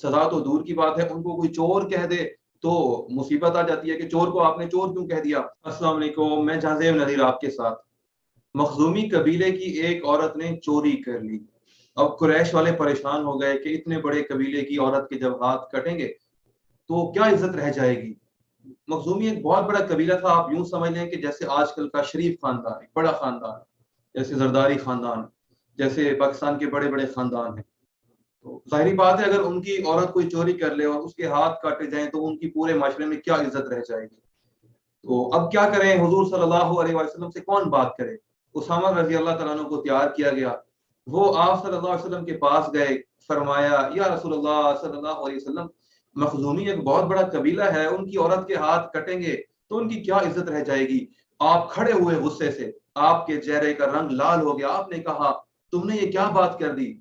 سزا تو دور کی بات ہے، ان کو کوئی چور کہہ دے تو مصیبت آ جاتی ہے کہ چور کو آپ نے چور کیوں کہہ دیا۔ السلام علیکم، میں جہازیب نذیر آپ کے ساتھ۔ مخزومی قبیلے کی ایک عورت نے چوری کر لی۔ اب قریش والے پریشان ہو گئے کہ اتنے بڑے قبیلے کی عورت کے جب ہاتھ کٹیں گے تو کیا عزت رہ جائے گی۔ مخزومی ایک بہت بڑا قبیلہ تھا، آپ یوں سمجھ لیں کہ جیسے آج کل کا شریف خاندان، ایک بڑا خاندان، جیسے زرداری خاندان، جیسے پاکستان کے بڑے بڑے خاندان ہیں۔ تو ظاہری بات ہے اگر ان کی عورت کوئی چوری کر لے اور اس کے ہاتھ کاٹے جائیں تو ان کی پورے معاشرے میں کیا عزت رہ جائے گی۔ تو اب کیا کریں، حضور صلی اللہ علیہ وسلم سے کون بات کرے۔ اسامہ رضی اللہ تعالیٰ عنہ کو تیار کیا گیا، وہ آپ صلی اللہ علیہ وسلم کے پاس گئے، فرمایا یا رسول اللہ صلی اللہ علیہ وسلم، مخزومی ایک بہت بڑا قبیلہ ہے، ان کی عورت کے ہاتھ کٹیں گے تو ان کی کیا عزت رہ جائے گی۔ آپ کھڑے ہوئے غصے سے، آپ کے چہرے کا رنگ لال ہو گیا، آپ نے کہا تم نے یہ کیا بات کر دی،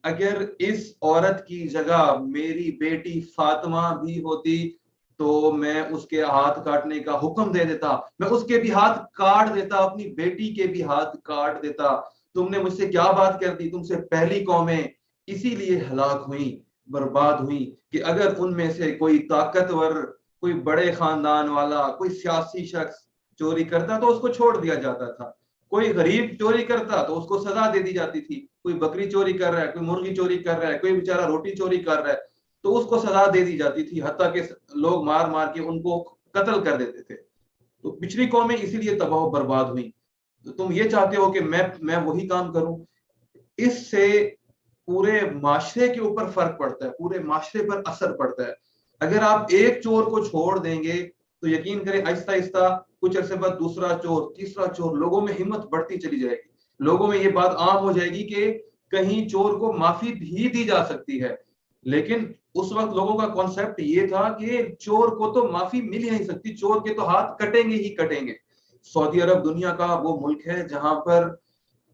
اگر اس عورت کی جگہ میری بیٹی فاطمہ بھی ہوتی تو میں اس کے ہاتھ کاٹنے کا حکم دے دیتا، میں اس کے بھی ہاتھ کاٹ دیتا، اپنی بیٹی کے بھی ہاتھ کاٹ دیتا۔ تم نے مجھ سے کیا بات کر دی، تم سے پہلی قومیں اسی لیے ہلاک ہوئیں، برباد ہوئیں کہ اگر ان میں سے کوئی طاقتور، کوئی بڑے خاندان والا، کوئی سیاسی شخص چوری کرتا تو اس کو چھوڑ دیا جاتا تھا، کوئی غریب چوری کرتا تو اس کو سزا دے دی جاتی تھی، کوئی بکری چوری کر رہا ہے، کوئی مرغی چوری کر رہا ہے، کوئی بیچارہ روٹی چوری کر رہا ہے تو اس کو سزا دے دی جاتی تھی، حتیٰ کہ لوگ مار مار کے ان کو قتل کر دیتے تھے۔ تو پچھلی قومیں اسی لیے تباہ و برباد ہوئیں۔ تو تم یہ چاہتے ہو کہ میں وہی کام کروں، اس سے پورے معاشرے کے اوپر فرق پڑتا ہے، پورے معاشرے پر اثر پڑتا ہے۔ اگر آپ ایک چور کو چھوڑ دیں گے تو یقین کریں آہستہ آہستہ کچھ عرصے بعد دوسرا چور، تیسرا چور، لوگوں میں ہمت بڑھتی چلی جائے گی، لوگوں میں یہ بات عام ہو جائے گی کہ کہیں چور کو معافی بھی دی جا سکتی ہے۔ لیکن اس وقت لوگوں کا کانسیپٹ یہ تھا کہ چور کو تو معافی مل ہی نہیں سکتی، چور کے تو ہاتھ کٹیں گے ہی کٹیں گے۔ سعودی عرب دنیا کا وہ ملک ہے جہاں پر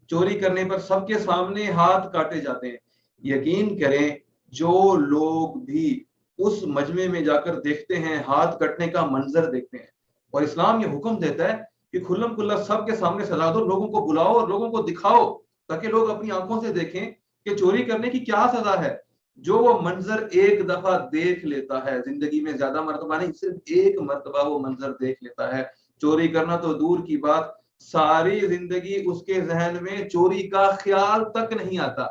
چوری کرنے پر سب کے سامنے ہاتھ کاٹے جاتے ہیں۔ یقین کریں جو لوگ بھی اس مجمع میں جا کر دیکھتے ہیں، ہاتھ کٹنے کا منظر دیکھتے ہیں، اور اسلام یہ حکم دیتا ہے کہ کھلم کھلا سب کے سامنے سزا دو، لوگوں کو بلاؤ اور لوگوں کو دکھاؤ تاکہ لوگ اپنی آنکھوں سے دیکھیں کہ چوری کرنے کی کیا سزا ہے۔ جو وہ منظر ایک دفعہ دیکھ لیتا ہے، زندگی میں زیادہ مرتبہ نہیں، صرف ایک مرتبہ وہ منظر دیکھ لیتا ہے، چوری کرنا تو دور کی بات، ساری زندگی اس کے ذہن میں چوری کا خیال تک نہیں آتا،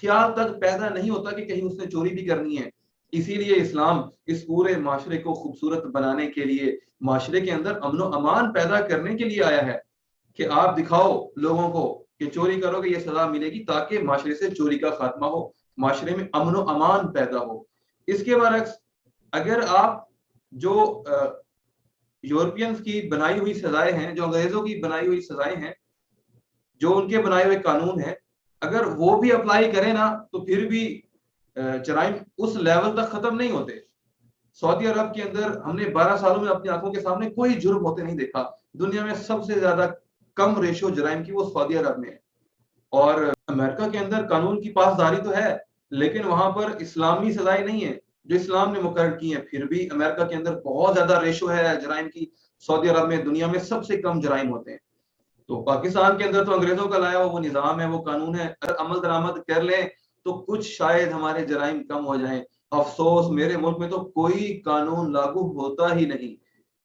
خیال تک پیدا نہیں ہوتا کہ کہیں اس نے چوری بھی کرنی ہے۔ اسی لیے اسلام اس پورے معاشرے کو خوبصورت بنانے کے لیے، معاشرے کے اندر امن و امان پیدا کرنے کے لیے آیا ہے کہ آپ دکھاؤ لوگوں کو کہ چوری کرو گے یہ سزا ملے گی، تاکہ معاشرے سے چوری کا خاتمہ ہو، معاشرے میں امن و امان پیدا ہو۔ اس کے برعکس اگر آپ جو یورپینز کی بنائی ہوئی سزائیں ہیں، جو انگریزوں کی بنائی ہوئی سزائیں ہیں، جو ان کے بنائے ہوئے قانون ہیں، اگر وہ بھی اپلائی کریں نا تو پھر بھی جرائم اس لیول تک ختم نہیں ہوتے۔ سعودی عرب کے اندر ہم نے 12 سالوں میں اپنی آنکھوں کے سامنے کوئی جرم ہوتے نہیں دیکھا، دنیا میں سب سے زیادہ کم ریشو جرائم کی وہ سعودی عرب میں ہے۔ اور امریکہ کے اندر قانون کی پاسداری تو ہے لیکن وہاں پر اسلامی سزائیں نہیں ہیں جو اسلام نے مقرر کی ہیں، پھر بھی امریکہ کے اندر بہت زیادہ ریشو ہے جرائم کی، سعودی عرب میں دنیا میں سب سے کم جرائم ہوتے ہیں۔ تو پاکستان کے اندر تو انگریزوں کا لایا ہوا وہ نظام ہے، وہ قانون ہے، اگر عمل درآمد کر لیں تو کچھ شاید ہمارے جرائم کم ہو جائیں۔ افسوس میرے ملک میں تو کوئی قانون لاگو ہوتا ہی نہیں،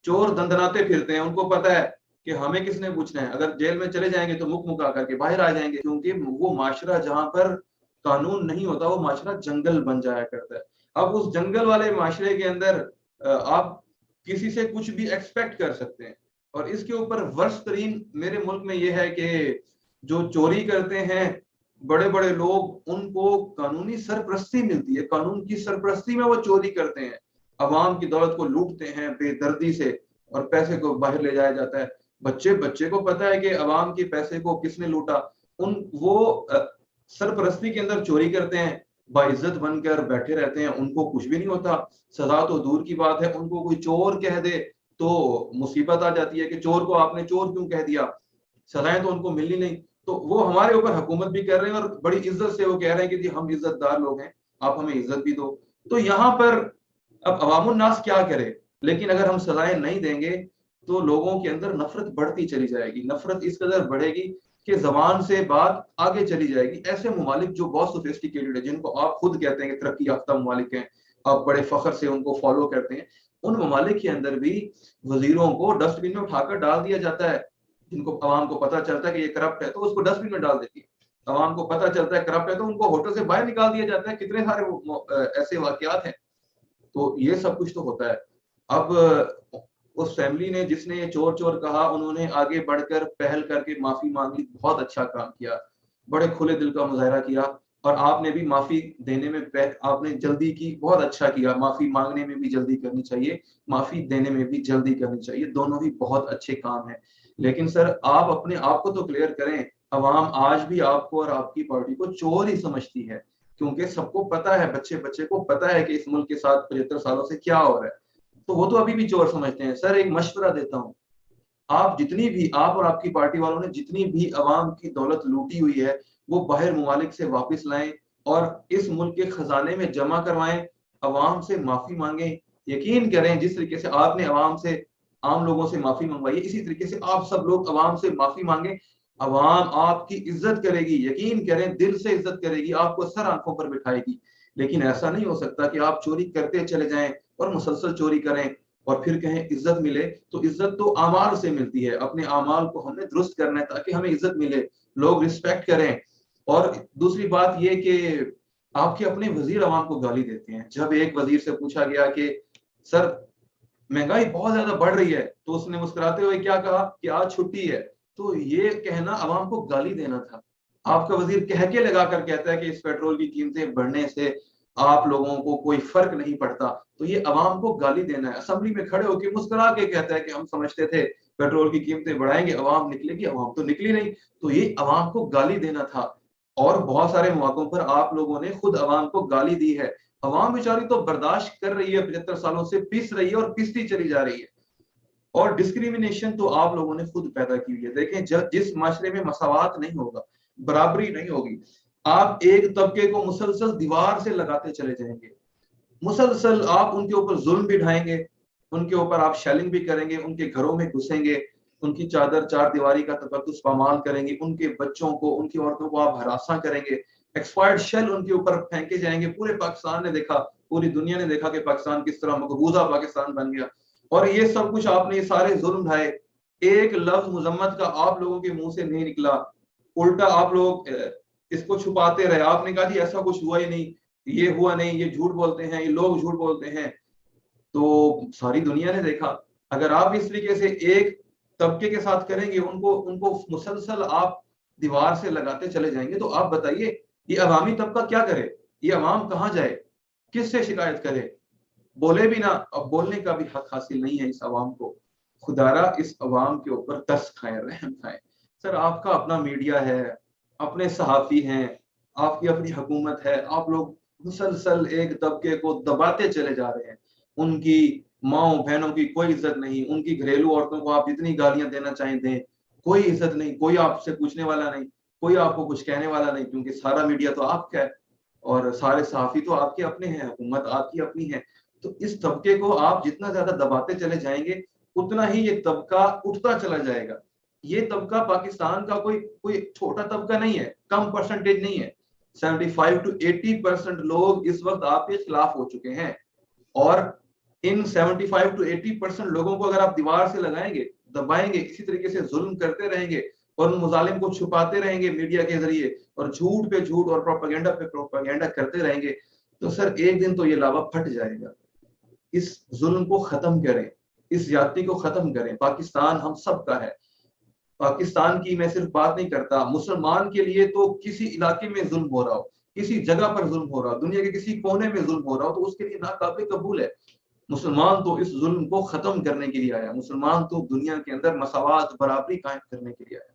چور دندناتے پھرتے ہیں، ان کو پتہ ہے کہ ہمیں کس نے پوچھنا ہے، اگر جیل میں چلے جائیں گے تو مک مکا کر کے باہر آ جائیں گے، کیونکہ وہ معاشرہ جہاں پر قانون نہیں ہوتا وہ معاشرہ جنگل بن جایا کرتا ہے۔ اب اس جنگل والے معاشرے کے اندر آپ کسی سے کچھ بھی ایکسپیکٹ کر سکتے ہیں، اور اس کے اوپر ورس ترین میرے ملک میں یہ ہے کہ جو چوری کرتے ہیں بڑے بڑے لوگ، ان کو قانونی سرپرستی ملتی ہے، قانون کی سرپرستی میں وہ چوری کرتے ہیں، عوام کی دولت کو لوٹتے ہیں بے دردی سے اور پیسے کو باہر لے جایا جاتا ہے۔ بچے کو پتا ہے کہ عوام کے پیسے کو کس نے لوٹا، وہ سرپرستی کے اندر چوری کرتے ہیں، باعزت بن کر بیٹھے رہتے ہیں، ان کو کچھ بھی نہیں ہوتا، سزا تو دور کی بات ہے، ان کو کوئی چور کہہ دے تو مصیبت آ جاتی ہے کہ چور کو آپ نے چور کیوں کہہ دیا، سزائیں تو ان کو ملنی نہیں۔ تو وہ ہمارے اوپر حکومت بھی کر رہے ہیں اور بڑی عزت سے وہ کہہ رہے ہیں کہ جی ہم عزت دار لوگ ہیں، آپ ہمیں عزت بھی دو۔ تو یہاں پر اب عوام الناس کیا کرے، لیکن اگر ہم سزائیں نہیں دیں گے تو لوگوں کے اندر نفرت بڑھتی چلی جائے گی، نفرت اس قدر بڑھے گی کہ زبان سے بات آگے چلی جائے گی. ایسے ممالک جو بہت سوفیسٹیکیٹڈ ہے، جن کو آپ خود کہتے ہیں کہ ترقی یافتہ ممالک ہیں، آپ بڑے فخر سے ان کو فالو کرتے ہیں، ان ممالک کے اندر بھی وزیروں کو ڈسٹ بن میں اٹھا کر ڈال دیا جاتا ہے. جن کو عوام کو پتا چلتا ہے کہ یہ کرپٹ ہے تو اس کو ڈسٹ بن میں ڈال دیتی ہے. عوام کو پتا چلتا ہے کرپٹ ہے تو ان کو ہوٹل سے باہر نکال دیا جاتا ہے. کتنے سارے ایسے واقعات ہیں. تو یہ سب کچھ تو ہوتا ہے. اب اس فیملی نے جس نے یہ چور چور کہا، انہوں نے آگے بڑھ کر پہل کر کے معافی مانگ لی. بہت اچھا کام کیا، بڑے کھلے دل کا مظاہرہ کیا. اور آپ نے بھی معافی دینے میں آپ نے جلدی کی، بہت اچھا کیا. معافی مانگنے میں بھی جلدی کرنی چاہیے، معافی دینے میں بھی جلدی کرنی چاہیے. دونوں ہی بہت اچھے کام ہیں. لیکن سر آپ اپنے آپ کو تو کلیئر کریں. عوام آج بھی آپ کو اور آپ کی پارٹی کو چور ہی سمجھتی ہے، کیونکہ سب کو پتا ہے، بچے کو پتا ہے کہ اس ملک کے ساتھ 75 سالوں سے کیا ہو رہا ہے. تو وہ تو ابھی بھی چور سمجھتے ہیں. سر ایک مشورہ دیتا ہوں، آپ جتنی بھی، آپ اور آپ کی پارٹی والوں نے جتنی بھی عوام کی دولت لوٹی ہوئی ہے وہ باہر ممالک سے واپس لائیں اور اس ملک کے خزانے میں جمع کروائیں. عوام سے معافی مانگیں. یقین کریں جس طریقے سے آپ نے عوام سے، عام لوگوں سے معافی منگوائی ہے، اسی طریقے سے آپ سب لوگ عوام سے معافی مانگیں. عوام آپ کی عزت کرے گی، یقین کریں دل سے عزت کرے گی، آپ کو سر آنکھوں پر بٹھائے گی. لیکن ایسا نہیں ہو سکتا کہ آپ چوری کرتے چلے جائیں اور مسلسل چوری کریں اور پھر کہیں عزت ملے. تو عزت تو اعمال سے ملتی ہے. اپنے اعمال کو ہم نے درست کرنا ہے تاکہ ہمیں عزت ملے، لوگ رسپیکٹ کریں. اور دوسری بات یہ کہ آپ کے اپنے وزیر عوام کو گالی دیتے ہیں. جب ایک وزیر سے پوچھا گیا کہ سر مہنگائی بہت زیادہ بڑھ رہی ہے، تو اس نے مسکراتے ہوئے کیا کہا کہ آج چھٹی ہے. تو یہ کہنا عوام کو گالی دینا تھا. آپ کا وزیر کہہ کے لگا کر کہتا ہے کہ اس پیٹرول کی قیمتیں بڑھنے سے آپ لوگوں کو کوئی فرق نہیں پڑتا. تو یہ عوام کو گالی دینا ہے. اسمبلی میں کھڑے ہو کے مسکرا کے کہتا ہے کہ ہم سمجھتے تھے پیٹرول کی قیمتیں بڑھائیں گے، عوام نکلے گی. عوام تو نکلی نہیں. تو یہ عوام کو گالی دینا تھا. اور بہت سارے مواقعوں پر آپ لوگوں نے خود عوام کو گالی دی ہے. عوام بیچاری تو برداشت کر رہی ہے، 75 سالوں سے پس رہی ہے اور پستی چلی جا رہی ہے. اور ڈسکریمنیشن تو آپ لوگوں نے خود پیدا کی ہوئی ہے. دیکھیں جس معاشرے میں مساوات نہیں ہوگا، برابری نہیں ہوگی، آپ ایک طبقے کو مسلسل دیوار سے لگاتے چلے جائیں گے. مسلسل آپ ان کے اوپر ظلم بھی ڈھائیں گے، ان کے اوپر آپ شیلنگ بھی کریں گے، ان کے گھروں میں گھسیں گے، ان کی چادر چار دیواری کا تقدس پامال کریں گے، ان کے بچوں کو، ان کی عورتوں کو آپ ہراساں کریں گے. ایکسپائرڈ شیل ان کے اوپر پھینکے جائیں گے. پورے پاکستان نے دیکھا، پوری دنیا نے دیکھا کہ پاکستان کس طرح مقبوضہ پاکستان بن گیا. اور یہ سب کچھ آپ نے، یہ سارے ظلم ڈھائے. ایک لفظ مذمت کا آپ لوگوں کے منہ سے نہیں نکلا. الٹا آپ لوگ اس کو چھپاتے رہے. آپ نے کہا جی ایسا کچھ ہوا ہی نہیں، یہ ہوا نہیں، یہ جھوٹ بولتے ہیں، یہ لوگ جھوٹ بولتے ہیں. تو ساری دنیا نے دیکھا. اگر آپ اس طریقے سے ایک طبقے کے ساتھ کریں گے، ان کو مسلسل آپ دیوار سے لگاتے چلے جائیں گے، تو آپ بتائیے یہ عوامی طبقہ کیا کرے؟ یہ عوام کہاں جائے؟ کس سے شکایت کرے؟ بولے بھی نہ. اب بولنے کا بھی حق حاصل نہیں ہے اس عوام کو. خدارا اس عوام کے اوپر ترس کھائے، رحم کھائے. سر آپ کا اپنا میڈیا ہے، اپنے صحافی ہیں، آپ کی اپنی حکومت ہے. آپ لوگ مسلسل ایک طبقے کو دباتے چلے جا رہے ہیں. ان کی ماؤں بہنوں کی کوئی عزت نہیں. ان کی گھریلو عورتوں کو آپ جتنی گالیاں دینا چاہیں دیں، کوئی عزت نہیں. کوئی آپ سے پوچھنے والا نہیں، کوئی آپ کو کچھ کہنے والا نہیں، کیونکہ سارا میڈیا تو آپ کا ہے اور سارے صحافی تو آپ کے اپنے ہیں، حکومت آپ کی اپنی ہے. تو اس طبقے کو آپ جتنا زیادہ دباتے چلے جائیں گے، اتنا ہی یہ طبقہ اٹھتا چلا جائے گا. یہ طبقہ پاکستان کا کوئی چھوٹا طبقہ نہیں ہے، کم پرسنٹیج نہیں ہے. 75 to 80% لوگ اس وقت آپ کے خلاف ہو چکے ہیں. اور ان 75 to 80% لوگوں کو اگر آپ دیوار سے لگائیں گے، دبائیں گے، اسی طریقے سے ظلم کرتے رہیں گے اور ان مظالم کو چھپاتے رہیں گے میڈیا کے ذریعے اور جھوٹ پہ جھوٹ اور پروپیگنڈا پہ پروپیگنڈا کرتے رہیں گے، تو سر ایک دن تو یہ لاوا پھٹ جائے گا. اس ظلم کو ختم کریں، اس زیادتی کو ختم کریں. پاکستان ہم سب کا ہے. پاکستان کی میں صرف بات نہیں کرتا، مسلمان کے لیے تو کسی علاقے میں ظلم ہو رہا ہو، کسی جگہ پر ظلم ہو رہا ہو، دنیا کے کسی کونے میں ظلم ہو رہا ہو، تو اس کے لیے ناقابل قبول ہے. مسلمان تو اس ظلم کو ختم کرنے کے لیے آیا. مسلمان تو دنیا کے اندر مساوات، برابری قائم کرنے کے لیے آیا.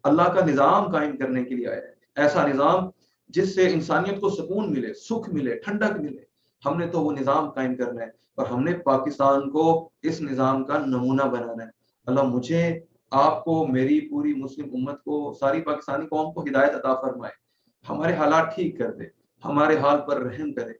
اللہ کا نظام قائم کرنے کے لیے آیا ہے. ایسا نظام جس سے انسانیت کو سکون ملے، سکھ ملے، ٹھنڈک ملے. ہم نے تو وہ نظام قائم کرنا ہے اور ہم نے پاکستان کو اس نظام کا نمونہ بنانا ہے. اللہ مجھے، آپ کو، میری پوری مسلم امت کو، ساری پاکستانی قوم کو ہدایت عطا فرمائے. ہمارے حالات ٹھیک کر دے، ہمارے حال پر رحم کرے.